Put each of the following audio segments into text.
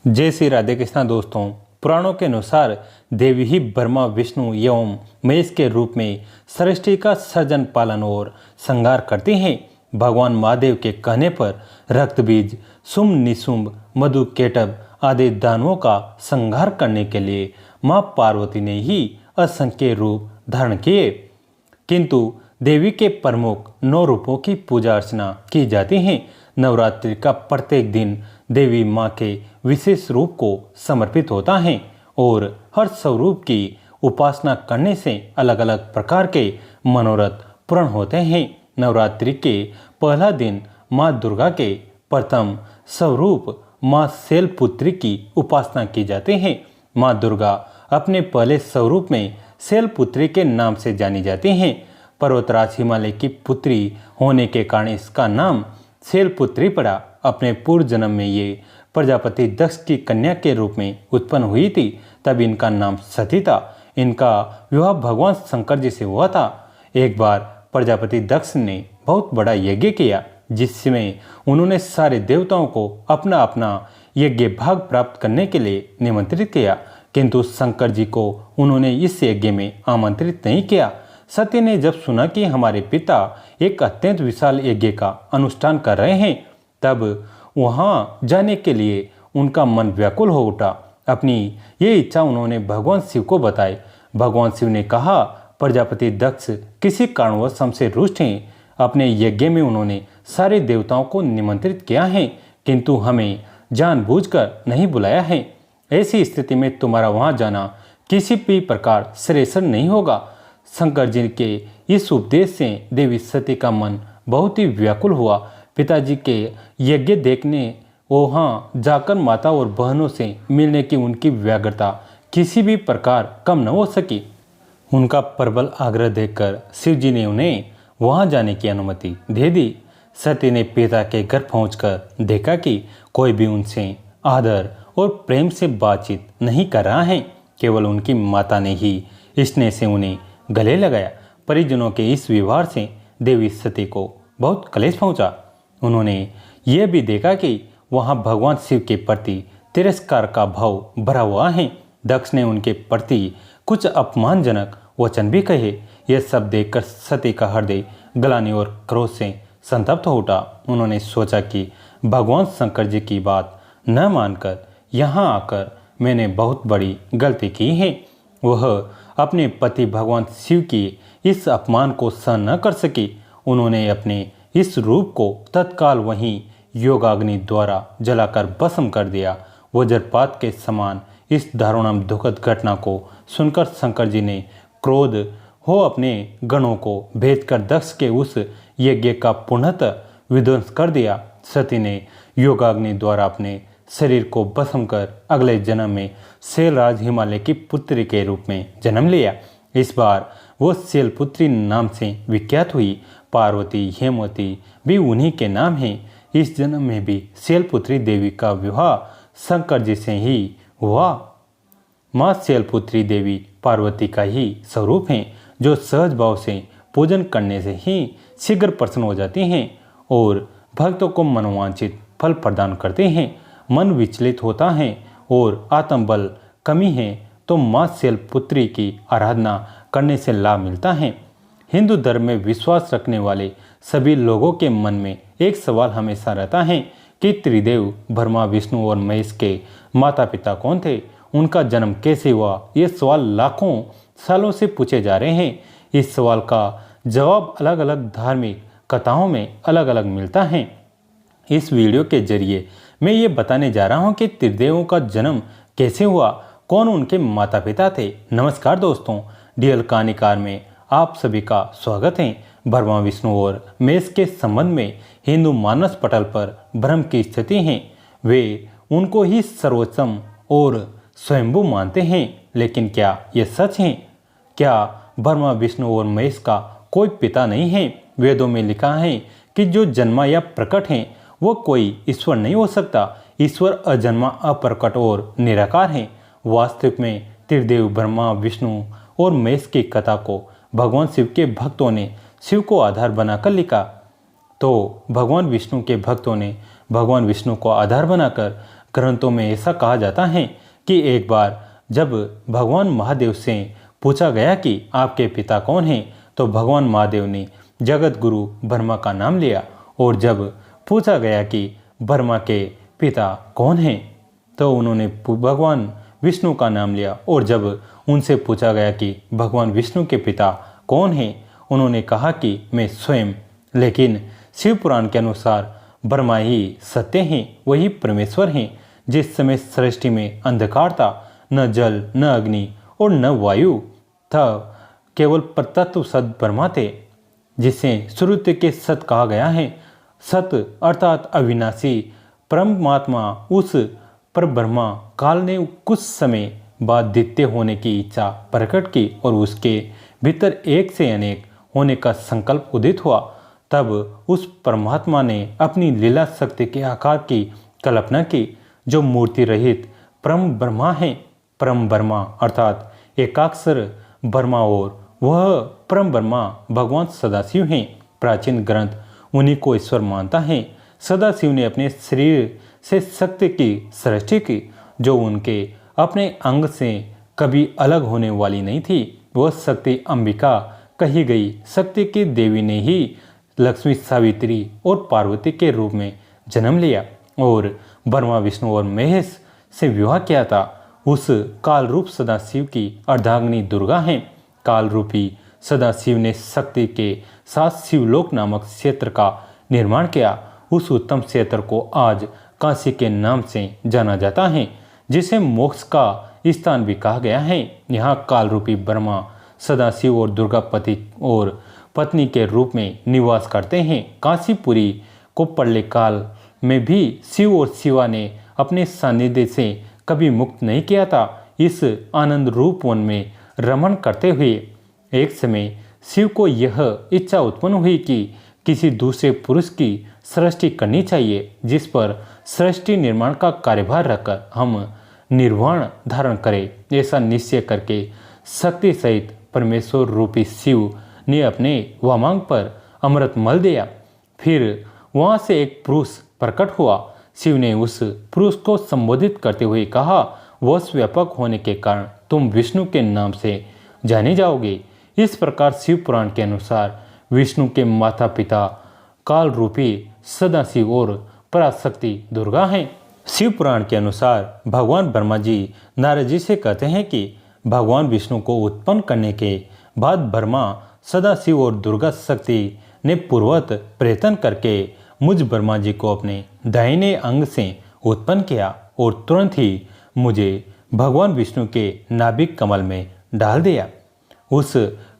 जय श्री राधे कृष्णा दोस्तों। पुराणों के अनुसार देवी ही ब्रह्मा विष्णु एवं महेश के रूप में सृष्टि का सृजन पालन और संहार करती हैं। भगवान महादेव के कहने पर रक्तबीज, शुंभ निशुंभ, मधु केटभ आदि दानवों का संहार करने के लिए मां पार्वती ने ही असंख्य रूप धारण किए। किंतु देवी के प्रमुख 9 रूपों की पूजा अर्चना की जाती है। नवरात्रि का प्रत्येक दिन देवी मां के विशेष रूप को समर्पित होता है और हर स्वरूप की उपासना करने से अलग अलग प्रकार के मनोरथ पूर्ण होते हैं। नवरात्रि के पहला दिन मां दुर्गा के प्रथम स्वरूप मां शैलपुत्री की उपासना की जाती है। मां दुर्गा अपने पहले स्वरूप में शैलपुत्री के नाम से जानी जाती हैं। पर्वतराज हिमालय की पुत्री होने के कारण इसका नाम शैलपुत्री पड़ा। अपने पूर्व जन्म में ये प्रजापति दक्ष की कन्या के रूप में उत्पन्न हुई थी, तब इनका नाम सती था। इनका विवाह भगवान शंकर जी से हुआ था। एक बार प्रजापति दक्ष ने बहुत बड़ा यज्ञ किया, जिसमें उन्होंने सारे देवताओं को अपना अपना यज्ञ भाग प्राप्त करने के लिए निमंत्रित किया, किंतु शंकर जी को उन्होंने इस यज्ञ में आमंत्रित नहीं किया। सती ने जब सुना कि हमारे पिता एक अत्यंत विशाल यज्ञ का अनुष्ठान कर रहे हैं, तब वहां जाने के लिए उनका मन व्याकुल हो उठा। अपनी ये इच्छा उन्होंने भगवान शिव को बताई। भगवान शिव ने कहा, प्रजापति दक्ष किसी कारणवश हमसे रुष्ट हैं। अपने यज्ञ में उन्होंने सारे देवताओं को निमंत्रित किया है, किंतु हमें जानबूझकर नहीं बुलाया है। ऐसी स्थिति में तुम्हारा वहां जाना किसी भी प्रकार श्रेयस्कर नहीं होगा। शंकर जी के इस उपदेश से देवी सती का मन बहुत ही व्याकुल हुआ। पिताजी के यज्ञ देखने वहाँ जाकर माता और बहनों से मिलने की उनकी व्यग्रता किसी भी प्रकार कम न हो सकी। उनका प्रबल आग्रह देखकर शिव जी ने उन्हें वहाँ जाने की अनुमति दे दी। सती ने पिता के घर पहुंचकर देखा कि कोई भी उनसे आदर और प्रेम से बातचीत नहीं कर रहा है। केवल उनकी माता ने ही स्नेह से उन्हें गले लगाया। परिजनों के इस व्यवहार से देवी सती को बहुत क्लेश पहुंचा। उन्होंने यह भी देखा कि वहां भगवान शिव के प्रति तिरस्कार का भाव भरा हुआ है। दक्ष ने उनके प्रति कुछ अपमानजनक वचन भी कहे। यह सब देखकर सती का हृदय ग्लानि और क्रोध से संतप्त हो उठा। उन्होंने सोचा कि भगवान शंकर जी की बात न मानकर यहाँ आकर मैंने बहुत बड़ी गलती की है। वह अपने पति भगवान शिव की इस अपमान को सहन न कर सकी। उन्होंने अपने इस रूप को तत्काल वहीं योगाग्नि द्वारा जलाकर भस्म कर दिया। वज्रपात के समान इस दारुण दुखद घटना को सुनकर शंकर जी ने क्रोध हो अपने गणों को भेज कर दक्ष के उस यज्ञ का पुनः विध्वंस कर दिया। सती ने योगाग्नि द्वारा अपने शरीर को भस्म कर अगले जन्म में शैलराज हिमालय की पुत्री के रूप में जन्म लिया। इस बार वो शैलपुत्री नाम से विख्यात हुई। पार्वती, हेमवती भी उन्हीं के नाम हैं। इस जन्म में भी शैलपुत्री देवी का विवाह शंकर जी से ही हुआ। माँ शैलपुत्री देवी पार्वती का ही स्वरूप हैं, जो सहज भाव से पूजन करने से ही शीघ्र प्रसन्न हो जाती हैं और भक्तों को मनोवांछित फल प्रदान करते हैं। मन विचलित होता है और आत्मबल कमी है तो माँ शैलपुत्री की आराधना करने से लाभ मिलता है। हिंदू धर्म में विश्वास रखने वाले सभी लोगों के मन में एक सवाल हमेशा रहता है कि त्रिदेव ब्रह्मा, विष्णु और महेश के माता पिता कौन थे, उनका जन्म कैसे हुआ। ये सवाल लाखों सालों से पूछे जा रहे हैं। इस सवाल का जवाब अलग अलग धार्मिक कथाओं में अलग अलग मिलता है। इस वीडियो के जरिए मैं ये बताने जा रहा हूँ कि त्रिदेवों का जन्म कैसे हुआ, कौन उनके माता पिता थे। नमस्कार दोस्तों, डीएल कहानीकार में आप सभी का स्वागत है। ब्रह्मा, विष्णु और महेश के संबंध में हिंदू मानस पटल पर भ्रम की स्थिति है। वे उनको ही सर्वोत्तम और स्वयंभू मानते हैं, लेकिन क्या यह सच है? क्या ब्रह्मा, विष्णु और महेश का कोई पिता नहीं है? वेदों में लिखा है कि जो जन्मा या प्रकट है वो कोई ईश्वर नहीं हो सकता। ईश्वर अजन्मा, अप्रकट और निराकार है। वास्तविक में त्रिदेव ब्रह्मा, विष्णु और महेश की कथा को भगवान शिव के भक्तों ने शिव को आधार बनाकर लिखा, तो भगवान विष्णु के भक्तों ने भगवान विष्णु को आधार बनाकर ग्रंथों में ऐसा कहा जाता है कि एक बार जब भगवान महादेव से पूछा गया कि आपके पिता कौन हैं, तो भगवान महादेव ने जगत गुरु ब्रह्मा का नाम लिया। और जब पूछा गया कि ब्रह्मा के पिता कौन हैं, तो उन्होंने भगवान विष्णु का नाम लिया। और जब उनसे पूछा गया कि भगवान विष्णु के पिता कौन हैं, उन्होंने कहा कि मैं स्वयं। लेकिन शिव पुराण के अनुसार ब्रह्मा ही सत्य हैं, वही परमेश्वर हैं। जिस समय सृष्टि में अंधकार था, न जल, न अग्नि और न वायु था, केवल तत्व सत ब्रह्मा थे, जिसे श्रुति के सत कहा गया है। सत अर्थात अविनाशी परमात्मा, उस पर ब्रह्मा काल ने कुछ समय बाद द्वितीय होने की इच्छा प्रकट की और उसके भीतर एक से अनेक होने का संकल्प उदित हुआ। तब उस परमात्मा ने अपनी लीला शक्ति के आकार की कल्पना की, जो मूर्ति रहित परम ब्रह्मा है। परम ब्रह्मा अर्थात एकाक्षर ब्रह्मा, और वह परम ब्रह्मा भगवान सदाशिव हैं। प्राचीन ग्रंथ उन्हीं को ईश्वर मानता है। सदाशिव ने अपने शरीर से शक्ति की सृष्टि की, जो उनके अपने अंग से कभी अलग होने वाली नहीं थी। वह शक्ति अंबिका कही गई। शक्ति की देवी ने ही लक्ष्मी, सावित्री और पार्वती के रूप में जन्म लिया और ब्रह्मा, विष्णु और महेश से विवाह किया था। उस काल रूप सदाशिव की अर्धांगिनी दुर्गा हैं। काल रूपी सदाशिव ने शक्ति के साथ शिवलोक नामक क्षेत्र का निर्माण किया। उस उत्तम क्षेत्र को आज काशी के नाम से जाना जाता है, जिसे मोक्ष का स्थान भी कहा गया है। यहाँ काल रूपी ब्रह्मा सदाशिव और दुर्गा पति और पत्नी के रूप में निवास करते हैं। काशीपुरी को प्रलय काल में भी शिव और शिवा ने अपने सानिध्य से कभी मुक्त नहीं किया था। इस आनंद रूप वन में रमण करते हुए एक समय शिव को यह इच्छा उत्पन्न हुई कि किसी दूसरे पुरुष की सृष्टि करनी चाहिए, जिस पर सृष्टि निर्माण का कार्यभार रखकर हम निर्वाण धारण करें। ऐसा निश्चय करके शक्ति सहित परमेश्वर रूपी शिव ने अपने वामांग पर अमृत मल दिया। फिर वहां से एक पुरुष प्रकट हुआ। शिव ने उस पुरुष को संबोधित करते हुए कहा, वश व्यापक होने के कारण तुम विष्णु के नाम से जाने जाओगे। इस प्रकार शिव पुराण के अनुसार विष्णु के माता पिता काल रूपी सदाशिव और पराशक्ति दुर्गा हैं। शिव पुराण के अनुसार भगवान ब्रह्मा जी नारद जी से कहते हैं कि भगवान विष्णु को उत्पन्न करने के बाद ब्रह्मा, सदाशिव और दुर्गा शक्ति ने पूर्वत प्रयत्न करके मुझ ब्रह्मा जी को अपने दाहिने अंग से उत्पन्न किया और तुरंत ही मुझे भगवान विष्णु के नाभिक कमल में डाल दिया। उस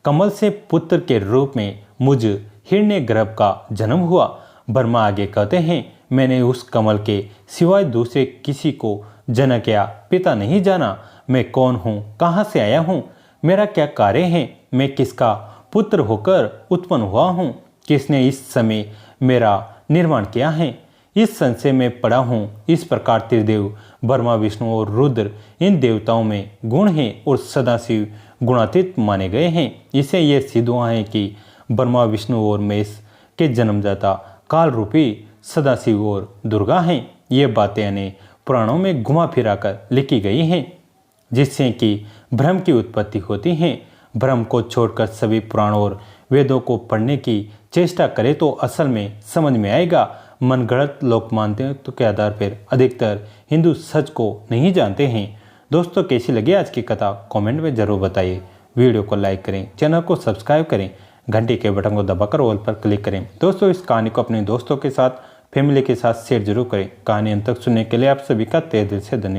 कमल से पुत्र के रूप में मुझ हिरण्यगर्भ का जन्म हुआ। ब्रह्मा आगे कहते हैं, मैंने उस कमल के सिवाय दूसरे किसी को जनक या पिता नहीं जाना। मैं कौन हूँ, कहाँ से आया हूँ, मेरा क्या कार्य है, मैं किसका पुत्र होकर उत्पन्न हुआ हूँ, किसने इस समय मेरा निर्माण किया है, इस संशय में पड़ा हूँ। इस प्रकार त्रिदेव ब्रह्मा, विष्णु और रुद्र इन देवताओं में गुण हैं और सदाशिव गुणातीत माने गए हैं। इसे यह सिद्ध हुआ है कि ब्रह्मा, विष्णु और महेश के जन्मदाता काल रूपी सदाशिव और दुर्गा हैं। ये बातें अनेक पुराणों में घुमा फिरा कर लिखी गई हैं, जिससे कि भ्रम की उत्पत्ति होती है। भ्रम को छोड़कर सभी पुराण और वेदों को पढ़ने की चेष्टा करें तो असल में समझ में आएगा। मनगढ़ंत लोग मानते हैं तो के आधार पर अधिकतर हिंदू सच को नहीं जानते हैं। दोस्तों, कैसी लगी आज की कथा कमेंट में जरूर बताइए। वीडियो को लाइक करें, चैनल को सब्सक्राइब करें, घंटी के बटन को दबाकर ऑल पर क्लिक करें। दोस्तों, इस कहानी को अपने दोस्तों के साथ, फैमिली के साथ शेयर जरूर करें। कहानी अंत तक सुनने के लिए आप सभी का तहे दिल से धन्यवाद।